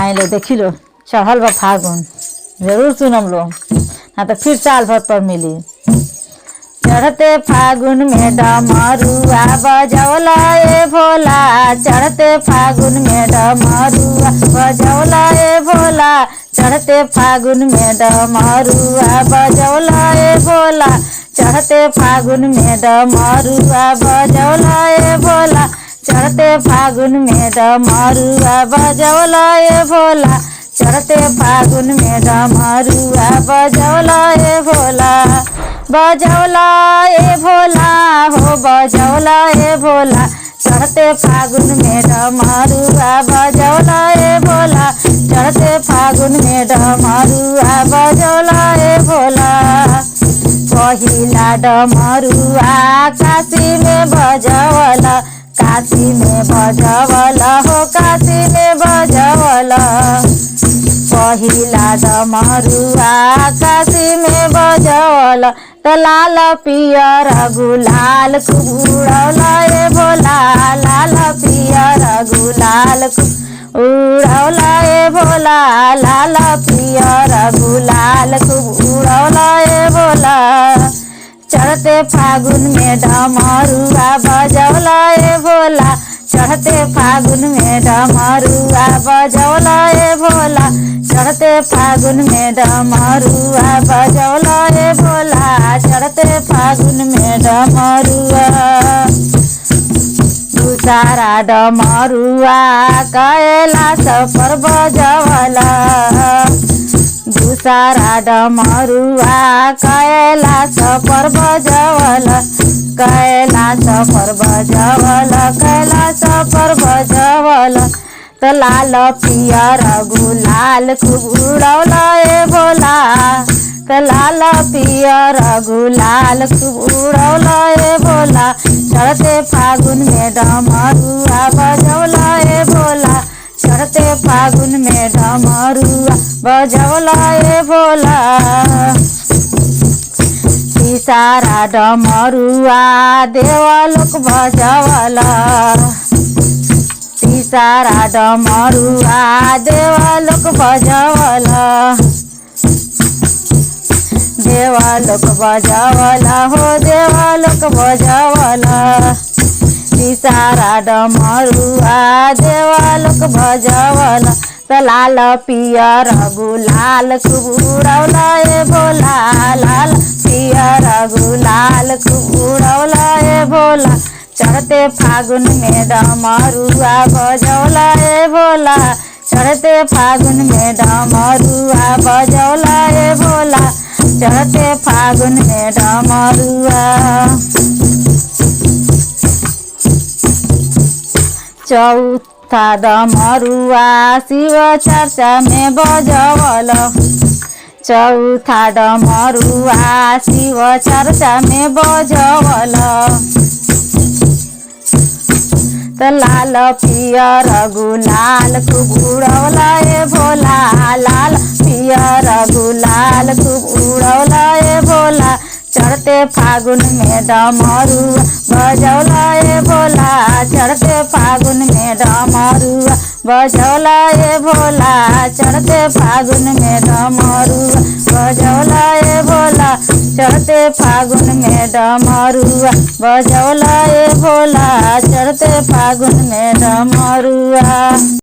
आई लो देखी लो चढ़ल बा फागुन जरूर सुनम लो ना तो फिर साल भर पर मिली। चढ़ते फागुन में डमरुआ बजौला ए भोला, चढ़ते फागुन में डमरुआ बजौला ए भोला, चढ़ते फागुन में डमरुआ बजौला ए भोला, चढ़ते फागुन में डमरुआ बजौला ए भोला, चढ़ते फागुन में डमरुआ बजौला ए भोला, चढ़ते फागुन में डमरुआ बजौला ए भोला, बजौला ए भोला हो बजौला ए भोला, चढ़ते फागुन में डमरुआ बजौला ए भोला, चढ़ते फागुन में डमरुआ बजौला ए भोला। पहिला डमरुआ काशी में बजवला, काशी में बजवला हो काशी में बजवला, पहिला डमरुआ काशी में बजवला, त लाल पियर गुलाल उड़ौला ए भोला, लाल पियर गुलाल उड़ौला ए भोला, लाल पियर गुलाल उड़ौला ए भोला, चढ़ते फागुन में डमरुआ बजौला ए भोला, चढ़ते फागुन में डमरुआ बजौला ए भोला, चढ़ते फागुन में डमरुआ बजौला ए भोला, चढ़ते फागुन में डमरुआ। दूसरा डमरुआ कैलाश पर बजवला, दूसरा डमरुआ कैलाश पर बजवला, कैलाश पर बजवला, कैलाश पर बजवला, त लाल पियर गुलाल उड़ौला ए भोला, त लाल पियर गुलाल उड़ौला ए भोला, चढ़ते फागुन में डमरुआ बजौला ए भोला, चढ़ते फागुन में डमरुआ बजौला ए भोला। तीसरा डमरुआ देवलोक बजवला, तीसरा डमरुआ देवलोक बजवला, देवलोक बजवला हो देवलोक बजवला, तीसरा डमरुआ देवलोक बजवला, त लाल पियर गुलाल उड़ौला ए भोला, लाल पियर गुलाल उड़ौला ए भोला, चढ़ते फागुन में डमरुआ बजौला ए भोला, चढ़ते फागुन में डमरुआ बजौला ए भोला, चढ़ते फागुन में डमरुआ। चौथा डमरुआ शिव चर्चा में बजवला, चौथा डमरुआ शिव चर्चा में बजवला, त लाल पियर गुलाल उड़ौला ए भोला, लाल पियर गुलाल उड़ौला ए भोला, चढ़ते फागुन में डमरुआ बजौला ए भोला, चढ़ते फागुन में डमरुआ बजौला ए भोला, चढ़ते फागुन में डमरुआ बजौला ए भोला, चढ़ते फागुन में डमरुआ बजौला ए भोला, चढ़ते फागुन में डमरुआ।